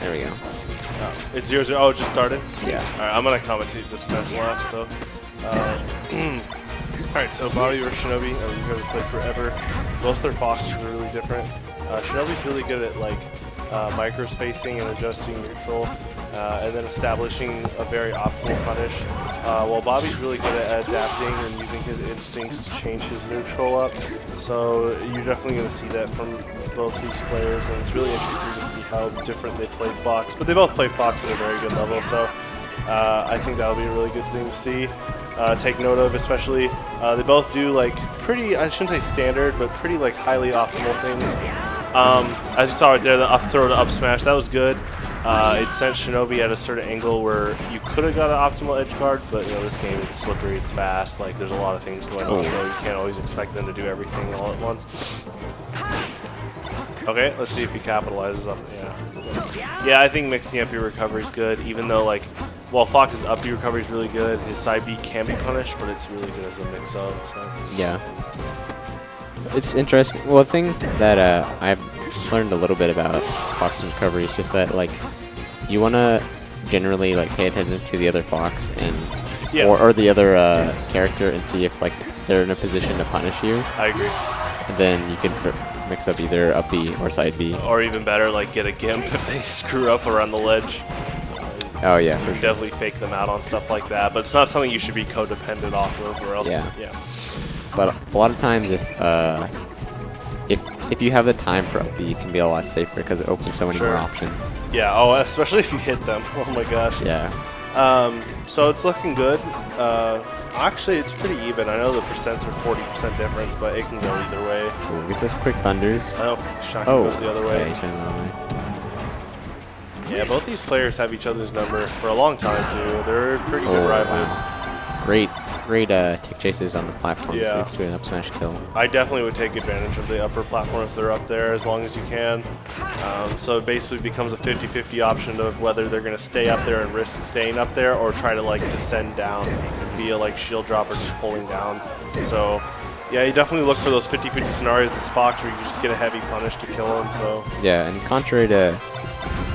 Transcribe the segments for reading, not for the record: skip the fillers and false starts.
There we go. Oh, it's 0-0. Oh, it just started? Yeah. All right, I'm going to commentate this match last. So, all right, so Bobby versus Shinobi. These guys have played forever. Both their foxes are really different. Shinobi's really good at like micro spacing and adjusting neutral, and then establishing a very optimal punish. While Bobby's really good at adapting and using his instincts to change his neutral up. So you're definitely going to see that from both these players, and it's really interesting to see how different they play Fox. But they both play Fox at a very good level, so I think that'll be a really good thing to see. Take note of, especially they both do like pretty, I shouldn't say standard, but pretty like highly optimal things. As you saw right there, the up throw to up smash, that was good. It sent Shinobi at a certain angle where you could have got an optimal edge guard, but you know this game is slippery, it's fast, like there's a lot of things going on, so you can't always expect them to do everything all at once. Okay, let's see if he capitalizes off. Yeah, I think mixing up your recovery is good, even though like while Fox's up B recovery is really good, his side B can be punished, but it's really good as a mix-up. So. Yeah. It's interesting. Well, the thing that I've learned a little bit about Fox's recovery is just that like you want to generally like pay attention to the other Fox and or the other character and see if like they're in a position to punish you. I agree. And then you can mix up either up B or side B. Or even better, like get a gimp if they screw up around the ledge. Oh yeah, you for can sure. definitely fake them out on stuff like that, but it's not something you should be codependent off of, or else. Yeah. But a lot of times, if you have the time for up B, it can be a lot safer because it opens so many more options. Yeah. Oh, especially if you hit them. Oh my gosh. Yeah. So it's looking good. Actually, it's pretty even. I know the percents are 40% difference, but it can go either way. Ooh, gets us quick thunders. I know Shine goes the other way. Yeah, Shine the other way. Yeah, both these players have each other's number for a long time, too. They're pretty good rivals. Wow. Great tick chases on the platform. Yeah. Leads to an up smash kill. I definitely would take advantage of the upper platform if they're up there as long as you can. So it basically becomes a 50-50 option of whether they're going to stay up there and risk staying up there or try to like descend down via like shield drop or just pulling down. So yeah, you definitely look for those 50-50 scenarios as Fox where you just get a heavy punish to kill them. So yeah, and contrary to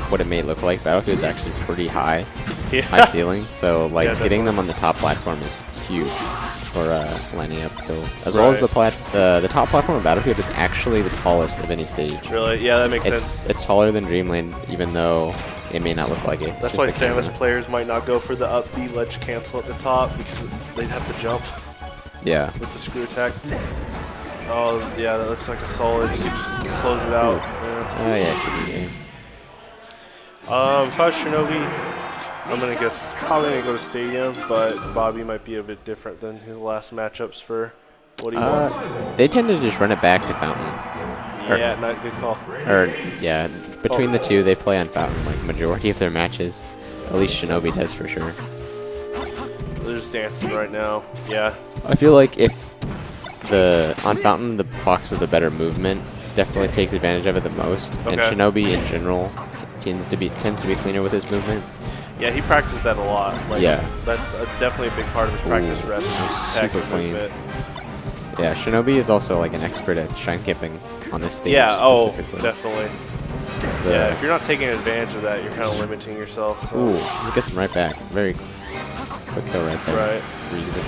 what it may look like, Battlefield is actually pretty high ceiling. So like getting them on the top platform is huge for lining up kills. As well as the top platform of Battlefield, it's actually the tallest of any stage. Really? Yeah, that makes sense. It's taller than Dreamland, even though it may not look like it. That's why Samus players might not go for the up B ledge cancel at the top because they'd have to jump. Yeah. With the screw attack. Oh yeah, that looks like a solid. You could just close it out. Oh yeah, it should be game. If I was Shinobi, I'm going to guess he's probably going to go to Stadium, but Bobby might be a bit different than his last matchups for what he wants. They tend to just run it back to Fountain. Yeah, not a good call. Yeah, between the two, they play on Fountain like majority of their matches. At least Shinobi does for sure. They're just dancing right now. Yeah. I feel like if on Fountain, the Fox with the better movement definitely takes advantage of it the most, and Shinobi in general tends to be cleaner with his movement. Yeah, he practiced that a lot. Like, that's definitely a big part of his practice reps. Super clean. Yeah, Shinobi is also like an expert at shine kipping on this stage. Yeah, specifically. Definitely. Yeah, if you're not taking advantage of that, you're kind of limiting yourself. So. Ooh, he gets him right back. Very quick kill right there. Right.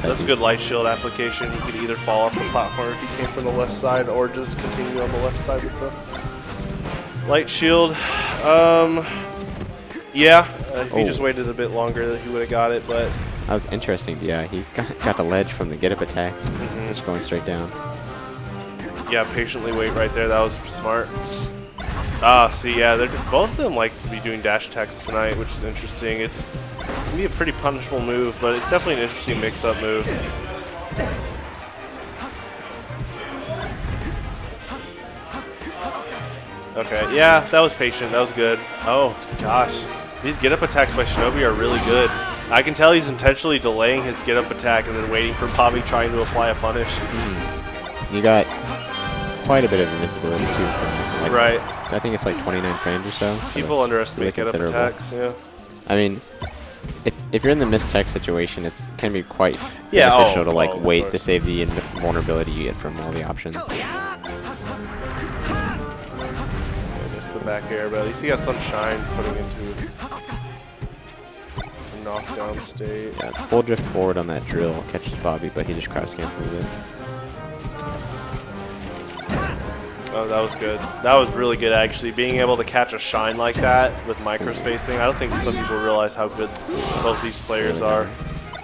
That's a good light shield application. He could either fall off the platform if he came from the left side, or just continue on the left side with the light shield. If he just waited a bit longer, he would have got it. But that was interesting. Yeah, he got the ledge from the get up attack, just going straight down. Yeah, patiently wait right there. That was smart. See, yeah, both of them like to be doing dash attacks tonight, which is interesting. It can be a pretty punishable move, but it's definitely an interesting mix-up move. Okay, yeah, that was patient. That was good. Oh, gosh. These get-up attacks by Shinobi are really good. I can tell he's intentionally delaying his get-up attack and then waiting for Bobby trying to apply a punish. You got quite a bit of invincibility, too. From, right. I think it's like 29 frames or so. People underestimate get-up attacks, yeah. I mean, if you're in the missed-tech situation, it can be quite beneficial to like wait to save the vulnerability you get from all the options. Missed the back air, but at least he got some shine putting into a knockdown state. Yeah, full drift forward on that drill catches Bobby, but he just cross cancels it. Oh, that was good. That was really good, actually. Being able to catch a shine like that with micro spacing. I don't think some people realize how good both these players are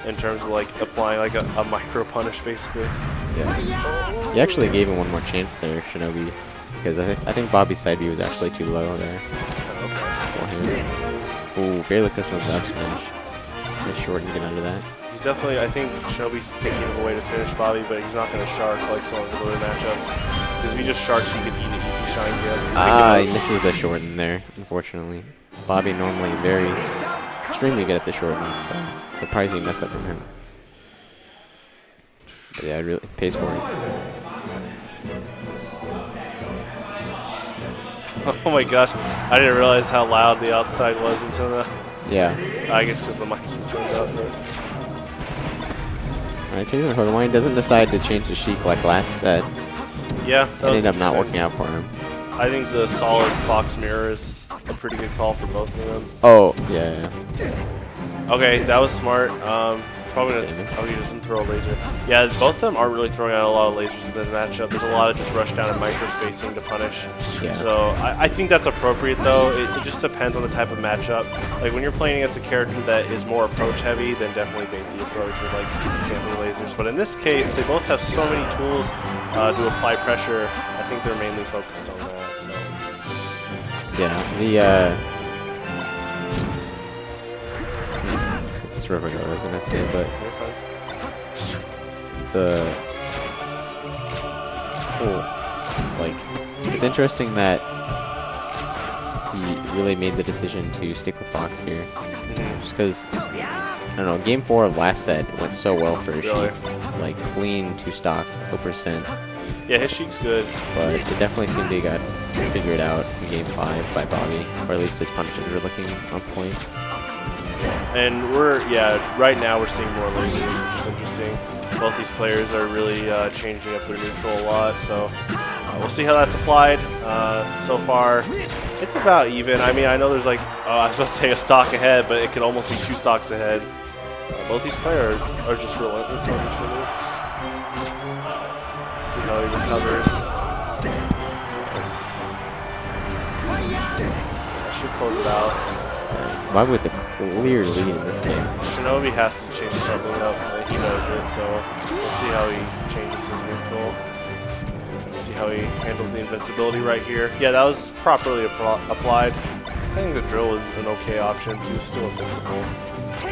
in terms of like applying like a micro punish, basically. Yeah. He actually gave him one more chance there, Shinobi, because I think Bobby's side B was actually too low there for him. Ooh, barely clips with up smash. Nice short and get under that. He's definitely, I think Shinobi's thinking of a way to finish Bobby, but he's not going to shark like some of his other matchups. Because if he just sharks, he could eat an easy shine get. He misses the short in there, unfortunately. Bobby normally extremely good at the shortness, so surprising mess up from him. But yeah, it really pays for it. Oh my gosh, I didn't realize how loud the outside was until the... Yeah. I guess because the mic switch went out. Alright, taking the Hodamai doesn't decide to change the Sheik like last set. Yeah, that ended up not working out for him. I think the solid Fox mirror is a pretty good call for both of them. Oh, yeah. Okay, that was smart. Probably doesn't throw a laser. Yeah, both of them aren't really throwing out a lot of lasers in the matchup. There's a lot of just rush down and micro spacing to punish. Yeah. So I think that's appropriate though. It just depends on the type of matchup. Like when you're playing against a character that is more approach heavy, then definitely bait the approach with like camping lasers. But in this case, they both have so many tools to apply pressure. I think they're mainly focused on that. So. Yeah, it's river guard, I was gonna say, but it's interesting that he really made the decision to stick with Fox here, just because I don't know, game 4 of last set went so well for his Sheik, like clean to stock 0%. Yeah, his Sheik's good, but it definitely seemed he got figured out in game 5 by Bobby, or at least his punishes were looking on point. And right now we're seeing more lasers, which is interesting. Both these players are really changing up their neutral a lot, so we'll see how that's applied. So far, it's about even. I mean, I know there's like, I was about to say a stock ahead, but it could almost be 2 stocks ahead. Both these players are just relentless on each other. See how he recovers. I should close it out. Bobby with a clear lead in this game. Shinobi has to change something up. He knows it, so we'll see how he changes his neutral. See how he handles the invincibility right here. Yeah, that was properly applied. I think the drill was an okay option. He was still invincible.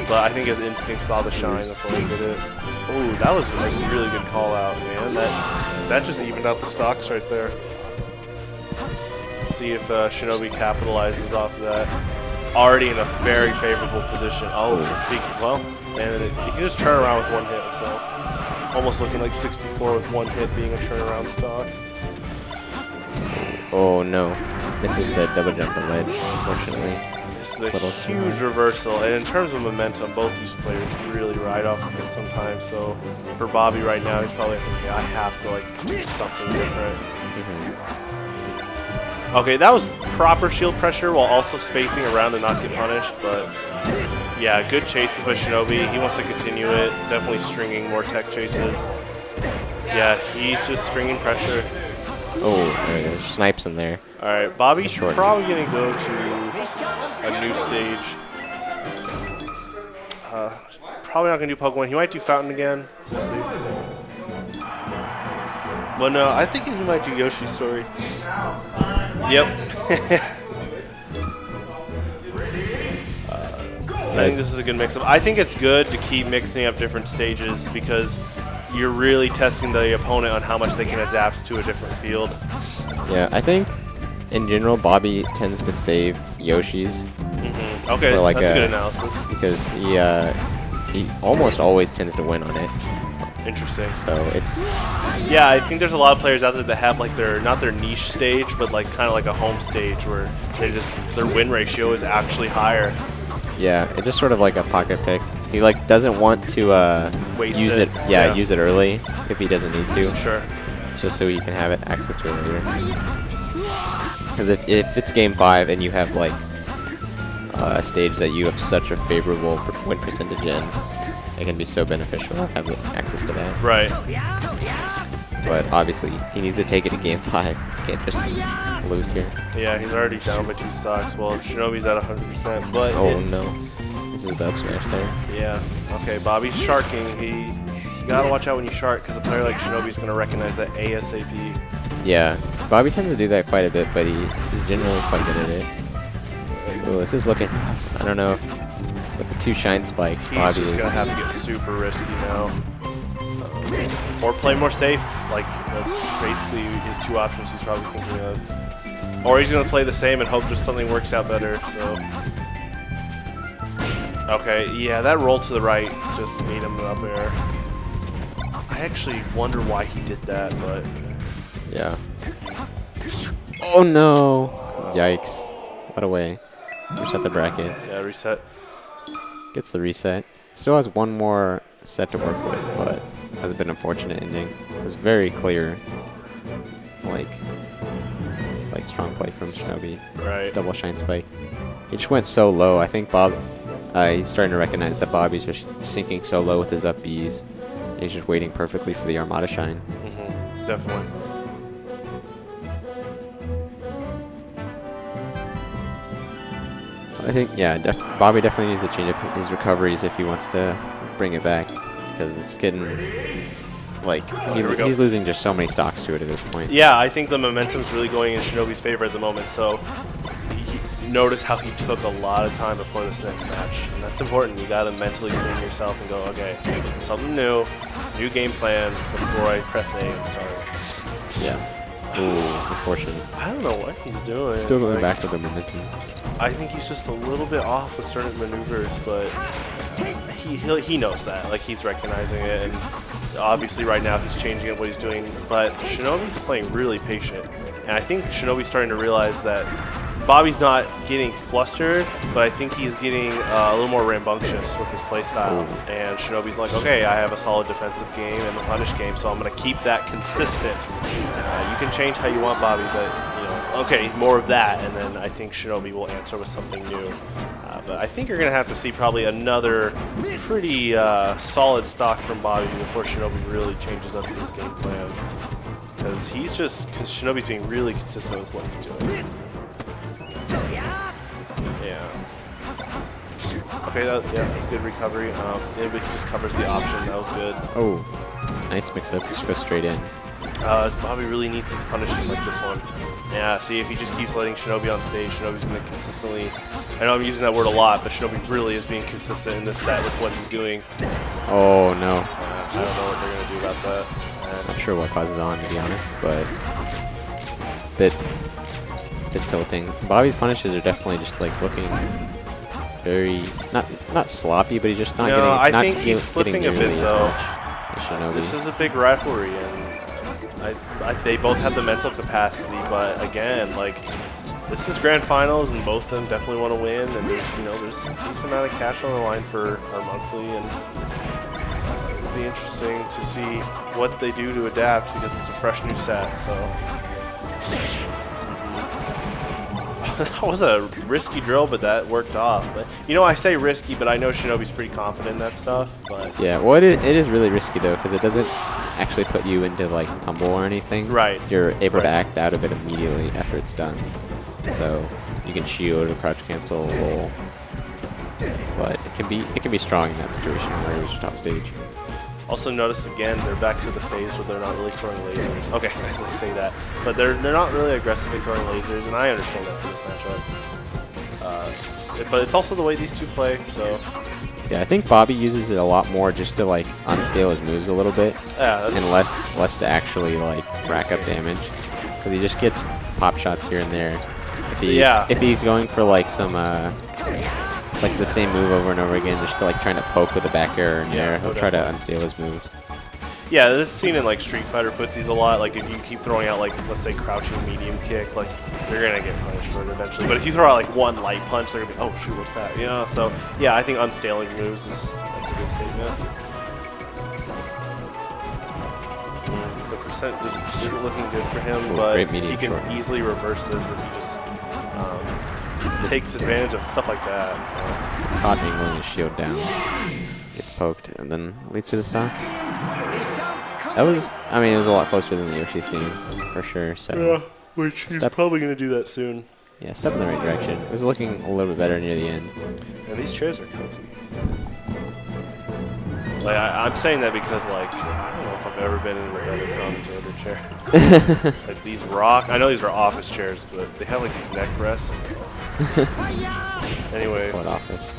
But I think his instinct saw the shine. That's why he did it. Ooh, that was a really good call out, man. That just evened out the stocks right there. Let's see if Shinobi capitalizes off of that. Already in a very favorable position. Oh, and you can just turn around with one hit, so almost looking like 64 with one hit being a turnaround stock. Oh no, misses the double jump to ledge, unfortunately. This is a huge reversal, and in terms of momentum, both these players really ride off of it sometimes. So for Bobby right now, he's probably like, okay, I have to like do something different. Okay, that was proper shield pressure while also spacing around to not get punished, but yeah, good chases by Shinobi. He wants to continue it, definitely stringing more tech chases. Yeah, he's just stringing pressure. Oh, there he goes. Snipes him there. All right, Bobby's probably going to go to a new stage. Probably not going to do Pokemon. He might do Fountain again. We'll see. But no, I think he might do Yoshi's Story. Yep. I think this is a good mix-up. I think it's good to keep mixing up different stages because you're really testing the opponent on how much they can adapt to a different field. Yeah, I think in general Bobby tends to save Yoshi's. Okay, for like that's a good analysis. Because he almost always tends to win on it. Interesting. So it's... Yeah, I think there's a lot of players out there that have like not their niche stage, but like kind of like a home stage where their win ratio is actually higher. Yeah, it's just sort of like a pocket pick. He like doesn't want to use it. Yeah, use it early if he doesn't need to. Sure. Just so he can have access to it later. Because if it's game 5 and you have like a stage that you have such a favorable win percentage in, it can be so beneficial to have access to that. Right. But obviously, he needs to take it to game 5. Can't just lose here. Yeah, he's already down by 2 stocks. Well, Shinobi's at 100%, but... Oh, no. This is the up smash there. Yeah. Okay, Bobby's sharking. You gotta watch out when you shark, because a player like Shinobi's gonna recognize that ASAP. Yeah. Bobby tends to do that quite a bit, but he's generally quite good at it. Oh, this is looking rough. I don't know if with the 2 shine spikes, Bobby He's just gonna have to get super risky now. Or play more safe. Like, that's basically his 2 options he's probably thinking of. Or he's gonna play the same and hope just something works out better, so. Okay, yeah, that roll to the right just ate him up air. I actually wonder why he did that, but... Yeah. Oh no! Yikes. What a way. Reset the bracket. Yeah, reset. Gets the reset. Still has 1 more set to work with, but has been an unfortunate ending. It was very clear, like strong play from Shinobi. Right. Double shine spike. He just went so low. I think he's starting to recognize that Bobby's just sinking so low with his up Bs. He's just waiting perfectly for the Armada shine. Definitely. I think, yeah, Bobby definitely needs to change up his recoveries if he wants to bring it back, because it's getting, like, he's losing just so many stocks to it at this point. Yeah, I think the momentum's really going in Shinobi's favor at the moment, so notice how he took a lot of time before this next match, and that's important. You gotta mentally clean yourself and go, okay, something new game plan before I press A and start. Yeah. Ooh, unfortunate. I don't know what he's doing. Still going back with the momentum. I think he's just a little bit off with certain maneuvers, but he knows that. Like, he's recognizing it, and obviously right now he's changing up what he's doing. But Shinobi's playing really patient, and I think Shinobi's starting to realize that Bobby's not getting flustered, but I think he's getting a little more rambunctious with his playstyle. And Shinobi's like, okay, I have a solid defensive game and a punish game, so I'm going to keep that consistent. You can change how you want, Bobby, but, you know, okay, more of that, and then I think Shinobi will answer with something new. But I think you're going to have to see probably another pretty solid stock from Bobby before Shinobi really changes up his game plan. Because Shinobi's being really consistent with what he's doing. Okay, that's a good recovery. Maybe he just covers the option. That was good. Oh, nice mix-up. Just go straight in. Bobby really needs his punishes like this one. Yeah, see, if he just keeps letting Shinobi on stage, Shinobi's going to consistently... I know I'm using that word a lot, but Shinobi really is being consistent in this set with what he's doing. Oh, no. I don't know what they're going to do about that. Not sure what causes on, to be honest, but... Bit tilting. Bobby's punishes are definitely just, like, looking... very not sloppy, but he's just not getting. I think he's slipping a bit though. This is a big rivalry, and they both have the mental capacity. But again, like, this is grand finals, and both of them definitely want to win. And there's a decent amount of cash on the line for our monthly, and it'll be interesting to see what they do to adapt because it's a fresh new set. So. That was a risky drill, but that worked off. But I say risky, but I know Shinobi's pretty confident in that stuff. But yeah, well, it is really risky though, because it doesn't actually put you into like tumble or anything. Right. You're able to act out of it immediately after it's done, so you can shield or crouch cancel roll. But it can be strong in that situation where it was just off stage. Also notice again, they're back to the phase where they're not really throwing lasers. Okay, nice to say that. But they're not really aggressively throwing lasers, and I understand that for this matchup. But it's also the way these two play, so... Yeah, I think Bobby uses it a lot more just to, like, unstale his moves a little bit. Yeah, and less to actually, like, rack up damage. Because he just gets pop shots here and there. If he's going for, like, some... like the same move over and over again, just like trying to poke with a back air and air. He'll try to unstale his moves. Yeah, that's seen in like Street Fighter footsies a lot. Like if you keep throwing out like, let's say, crouching medium kick, like you're gonna get punished for it eventually. But if you throw out like one light punch, they're gonna be, oh shoot, what's that? Yeah. So yeah, I think unstaling moves that's a good statement. This isn't looking good for him, Ooh, but great he medium can short. easily reverse this if he just takes advantage of stuff like that. So. It's caught angling his shield down. Gets poked and then leads to the stock. That was, I mean, it was a lot closer than the Yoshi's game, for sure. So Yeah, which he's probably going to do that soon. yeah, step in the right direction. It was looking a little bit better near the end. And these chairs are comfy. Like I'm saying that because like I don't know if I've ever been in a better commentator chair. Like these rock. I know these are office chairs, but they have like these neck rests. Anyway. What office?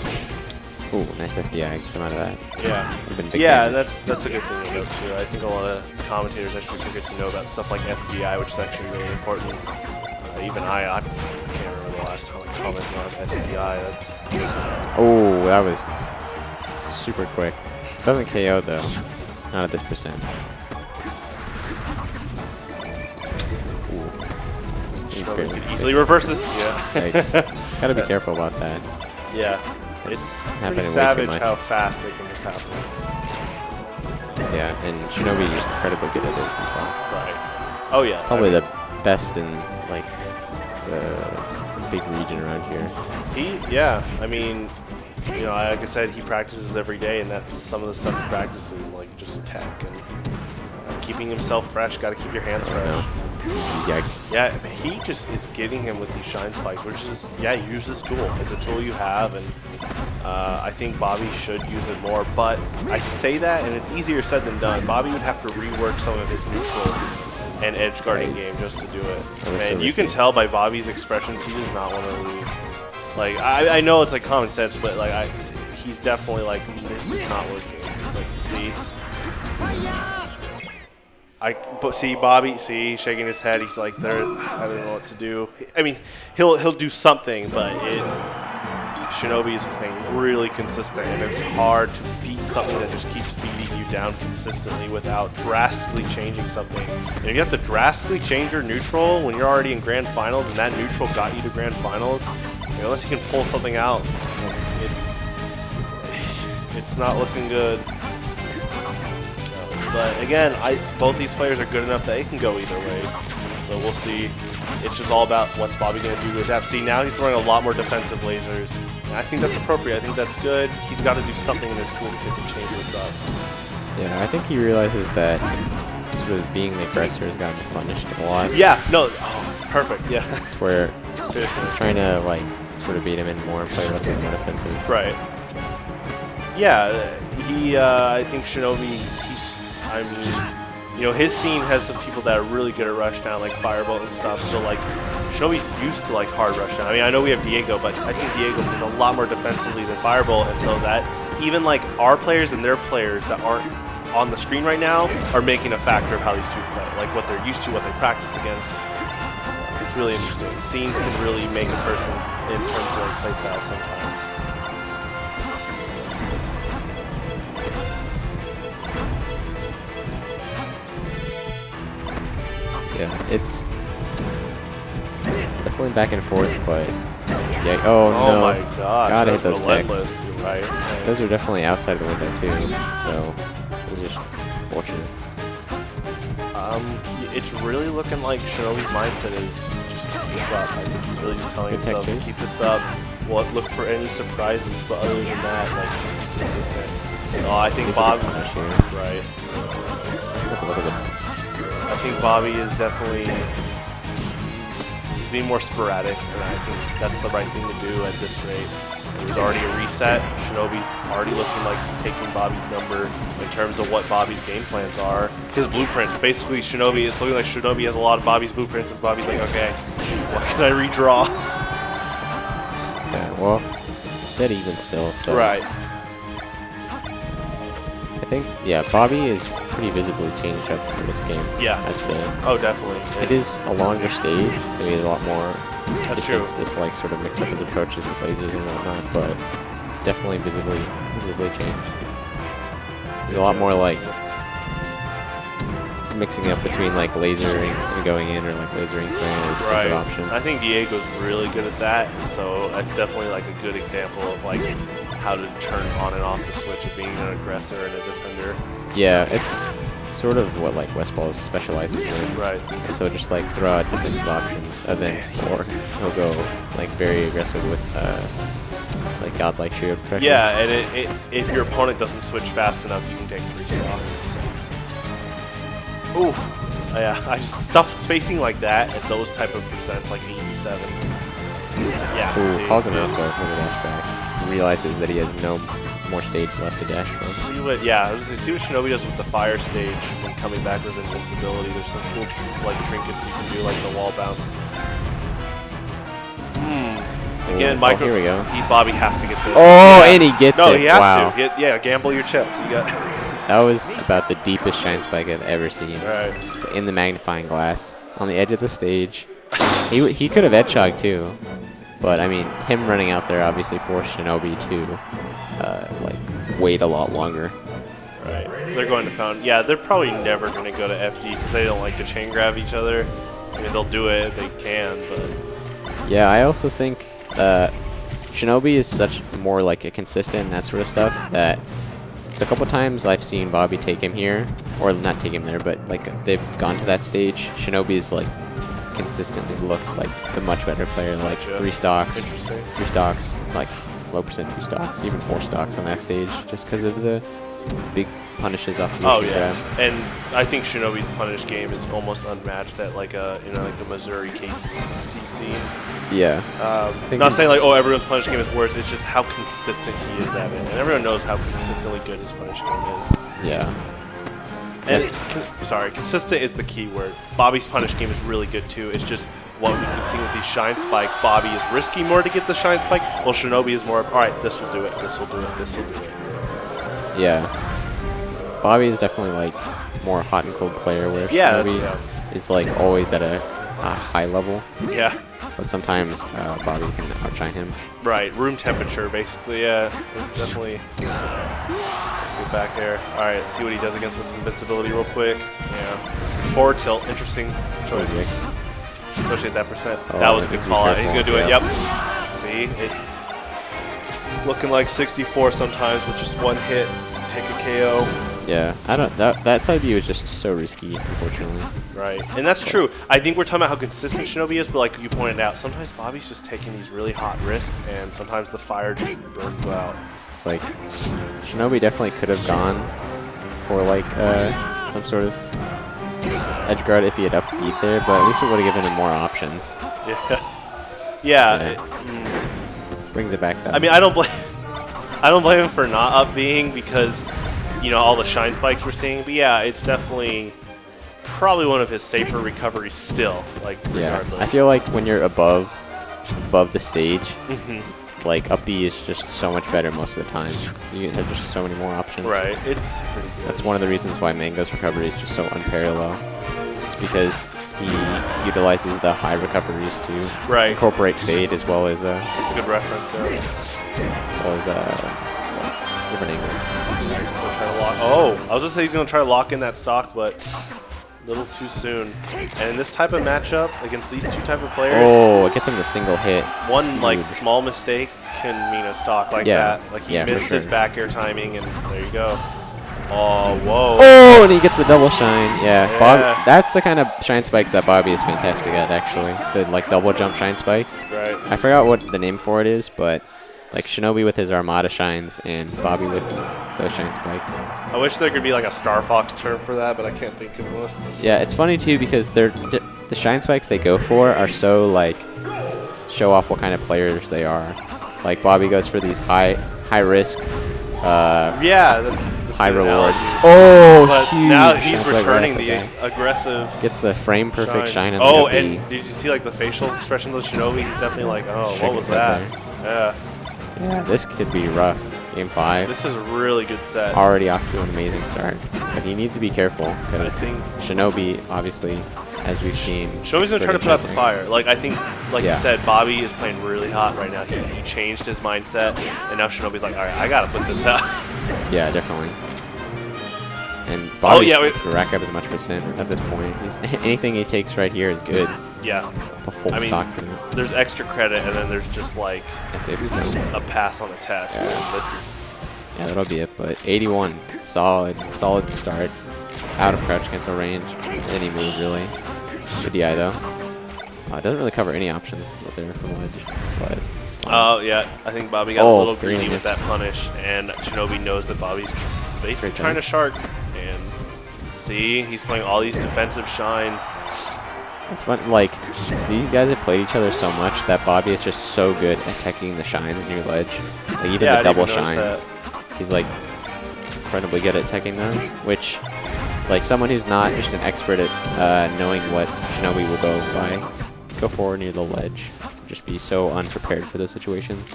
Ooh, nice SDI. Get some out of that. Yeah. Yeah, and that's a good thing to note too. I think a lot of commentators actually forget to know about stuff like SDI, which is actually really important. Even I can't remember the last time I commented on SDI. That's. Oh, that was super quick. Doesn't KO though. Not at this percent. Shinobi could easily reverse this. Yeah. Yikes. Gotta be careful about that. Yeah. It's pretty savage how fast it can just happen. Yeah, and Shinobi is incredibly good at it as well. Right. Oh yeah. Probably the best in like the big region around here. Yeah. I mean, you know, like I said, he practices every day, and that's some of the stuff he practices, like just tech and keeping himself fresh. Got to keep your hands fresh. Yikes. Yeah, he just is getting him with these shine spikes, which is, yeah, use this tool. It's a tool you have, and I think Bobby should use it more. But I say that, and it's easier said than done. Bobby would have to rework some of his neutral and edge guarding game just to do it. And you can tell by Bobby's expressions, he does not want to lose. Like, I know it's like common sense, but like he's definitely like, this is not working. He's like, see? But see, Bobby, he's shaking his head. He's like, I don't know what to do. I mean, he'll do something, but Shinobi is playing really consistent, and it's hard to beat something that just keeps beating you down consistently without drastically changing something. And if you have to drastically change your neutral when you're already in grand finals, and that neutral got you to grand finals, unless you can pull something out, it's not looking good. But again, both these players are good enough that it can go either way. So we'll see. It's just all about what's Bobby going to do to adapt. See, now he's throwing a lot more defensive lasers. And I think that's appropriate. I think that's good. He's got to do something in his toolkit to change this up. Yeah, I think he realizes that sort of being the aggressor has gotten punished a lot. Yeah, no, perfect, yeah. Where seriously, he's trying to like sort of beat him in more and play a little bit more defensive. Right. Yeah, I think Shinobi, you know, his scene has some people that are really good at rushdown, like Firebolt and stuff. So like, Shinobi's used to like hard rushdown. I mean, I know we have Diego, but I think Diego is a lot more defensively than Firebolt, and so that even like our players and their players that aren't on the screen right now are making a factor of how these two play, like what they're used to, what they practice against. It's really interesting. Scenes can really make a person in terms of like play style sometimes. Yeah, it's definitely back and forth, but yeah. Oh no! My gosh! Gotta hit those techs. You're right. Those are definitely outside of the window too, so it was just fortunate. It's really looking like Shinobi's mindset is just keep this up. I think he's really just telling himself to keep this up. Look for any surprises, but other than that, like keep consistent. So I think Bobby. Right. I think Bobby is definitely he's being more sporadic, and I think that's the right thing to do at this rate. There's already a reset. Shinobi's already looking like he's taking Bobby's number in terms of what Bobby's game plans are. His blueprints, basically Shinobi, it's looking like Shinobi has a lot of Bobby's blueprints, and Bobby's like, okay, what can I redraw? Yeah, well, dead even still, so. Right. I think, yeah, Bobby is pretty visibly changed up for this game. Yeah. I'd say. Oh, definitely. It is a longer stage, so he has a lot more That's distance true. to like sort of mix up his approaches with lasers and whatnot, but definitely visibly changed. He's a lot more like mixing up between like lasering and going in, or like lasering through a defensive option. I think Diego's really good at that, so that's definitely like a good example of like how to turn on and off the switch of being an aggressor and a defender. Yeah, it's sort of what like Westball specializes in. Right. And so just like throw out defensive options, and then or he'll go like very aggressive with like godlike shield pressure. Yeah, and if your opponent doesn't switch fast enough, you can take 3 stocks. So. Ooh. Yeah, I just stuff spacing like that at those type of percents, like 87. Yeah. Ooh, calls him out though for the dash back. He realizes that he has no more stage left to dash from. See what? Yeah, I was gonna see what Shinobi does with the fire stage when coming back with invincibility. There's some cool like trinkets you can do, like the wall bounce. Again, Ooh, micro. here we go. Bobby has to get this. Oh, yeah. and he gets it. No, he has wow. to. Yeah, gamble your chips. You got. That was about the deepest shine spike I've ever seen. Right. In the magnifying glass, on the edge of the stage. He could have edge shogged too, but I mean, him running out there obviously forced Shinobi to like wait a lot longer. Right. They're going to Fountain. Yeah, they're probably never going to go to FD because they don't like to chain grab each other. I mean, they'll do it if they can, but. Yeah, I also think Shinobi is such more like a consistent and that sort of stuff that the couple times I've seen Bobby take him here, or not take him there, but like they've gone to that stage, Shinobi is like consistently looked like the much better player, like 3 stocks, 3 stocks, like low percent 2 stocks, even 4 stocks on that stage, just because of the big punishes off the grab. And I think Shinobi's punish game is almost unmatched at like a like the Missouri KC scene. Yeah. Not saying like everyone's punish game is worse. It's just how consistent he is at it, and everyone knows how consistently good his punish game is. Yeah. And consistent is the key word. Bobby's punish game is really good too. It's just what we can see with these shine spikes. Bobby is risky more to get the shine spike, while Shinobi is more of, all right, this will do it, this will do it, this will do it. Yeah. Bobby is definitely like more hot and cold player, where Shinobi is like always at a high level. Yeah. But sometimes Bobby can outshine him. Right, room temperature basically. Yeah, it's definitely. Let's get back there. All right, let's see what he does against this invincibility real quick. Yeah, forward tilt, interesting choice, especially at that percent. That was a good call out. He's gonna do it. Yep. See, it looking like 64 sometimes with just one hit, take a KO. Yeah, I don't. That side view is just so risky, unfortunately. Right, and that's true. I think we're talking about how consistent Shinobi is, but like you pointed out, sometimes Bobby's just taking these really hot risks, and sometimes the fire just burns out. Like, Shinobi definitely could have gone for like some sort of edge guard if he had up beat there, but at least it would have given him more options. Yeah. Brings it back. I mean, I don't blame him for not up being because, you know, all the shine spikes we're seeing. But yeah, it's definitely probably one of his safer recoveries still. Like regardless. I feel like when you're above the stage, like up B is just so much better most of the time. You have just so many more options. Right. It's pretty good. That's one of the reasons why Mango's recovery is just so unparalleled. It's because he utilizes the high recoveries to incorporate fade as well as that's a good reference. As well as different angles. Try to lock. Oh, I was gonna say he's gonna try to lock in that stock, but a little too soon. And in this type of matchup against these two type of players, it gets him the single hit. One like small mistake can mean a stock like that. Like he missed his back air timing, and there you go. Oh, whoa. Oh, and he gets the double shine. Yeah. Bob, that's the kind of shine spikes that Bobby is fantastic at, actually. The like double jump shine spikes. Right. I forgot what the name for it is, but like Shinobi with his Armada shines and Bobby with those shine spikes. I wish there could be like a Star Fox term for that, but I can't think of one. Yeah, it's funny too because the shine spikes they go for are so like show off what kind of players they are. Like Bobby goes for these high risk. High rewards. Oh, but huge! Now he's returning the aggressive. Gets the frame perfect shine. Oh, and did you see like the facial expressions of Shinobi? He's definitely like, oh, what was that? Yeah, this could be rough. Game 5. This is a really good set. Already off to an amazing start, but he needs to be careful because Shinobi, obviously, as we've seen, Shinobi's gonna try to put out the fire. Like I think, like you said, Bobby is playing really hot right now. He changed his mindset, and now Shinobi's like, all right, I gotta put this out. Yeah, definitely. And Bobby to rack up as much percent at this point. Anything he takes right here is good. Yeah. A full stock. There's extra credit, and then there's just like a pass on the test. Yeah. And this is. Yeah, that'll be it. But 81, solid start. out of crouch cancel range. Any move, really. Good DI, though. It doesn't really cover any options out there from ledge, but... Oh, yeah. I think Bobby got a little greedy really with that punish, and Shinobi knows that Bobby's basically trying to shark. And see, he's playing all these defensive shines. It's fun. Like, these guys have played each other so much that Bobby is just so good at teching the shines near ledge. Like, even the double shines. He's, like, incredibly good at teching those, which, like, someone who's not just an expert at knowing what Shinobi will go forward near the ledge. Just be so unprepared for those situations.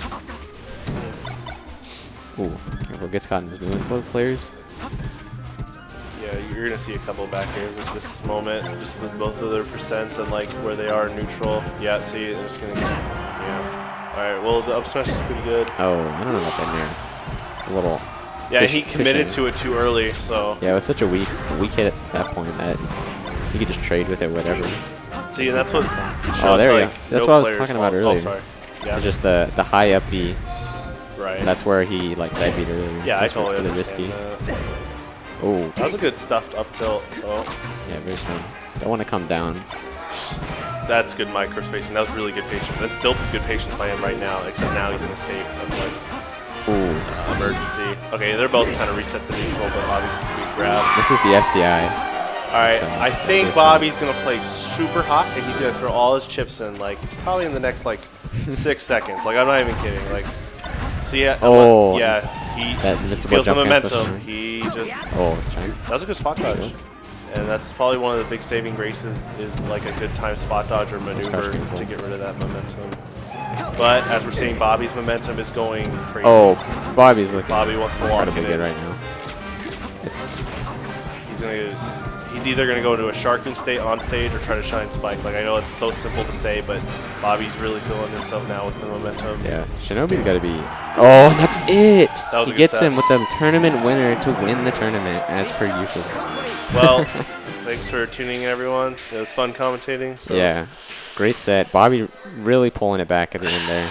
Ooh, careful, gets caught in his movement, both players. Yeah, you're gonna see a couple back airs at this moment, just with both of their percents and like where they are neutral. Yeah, see, they're just gonna, yeah. All right, well the up smash is pretty good. Oh, I don't know about that nair. It's a little. Yeah, he committed to it too early, so. Yeah, it was such a weak hit at that point that he could just trade with it, whatever. See, and that's what. Oh, there you like go. That's no what I was talking about faults. earlier. Oh, sorry. Yeah. It's just the high up B. Right. That's where he like side beat earlier. Yeah, that's I totally really understand risky. that. Oh. That was a good stuffed up tilt. So. Yeah, very strong. Don't want to come down. That's good micro spacing. That was really good patience. That's still good patience by him right now, except now he's in a state of like emergency. Okay, they're both kind of reset to neutral, but Bobby gets a good grab. This is the SDI. Alright, So, I think Bobby's going to play super hot, and he's going to throw all his chips in, like, probably in the next, like, 6 seconds. Like, I'm not even kidding. Like, see it? Oh. Yeah, he feels the momentum. He just... Oh, that was a good spot dodge. And that's probably one of the big saving graces is, like, a good time spot dodge or maneuver to get rid of that momentum. But, as we're seeing, Bobby's momentum is going crazy. Oh, Bobby's looking Bobby wants to lock it in. good right now. He's either going to go to a sharking state on stage or try to shine spike. Like, I know it's so simple to say, but Bobby's really feeling himself now with the momentum. Yeah, Shinobi's got to be... Oh, and that's it! That was he gets him with the tournament winner to win the tournament, as per usual. Well, thanks for tuning in, everyone. It was fun commentating. So. Yeah, great set. Bobby really pulling it back at the end there.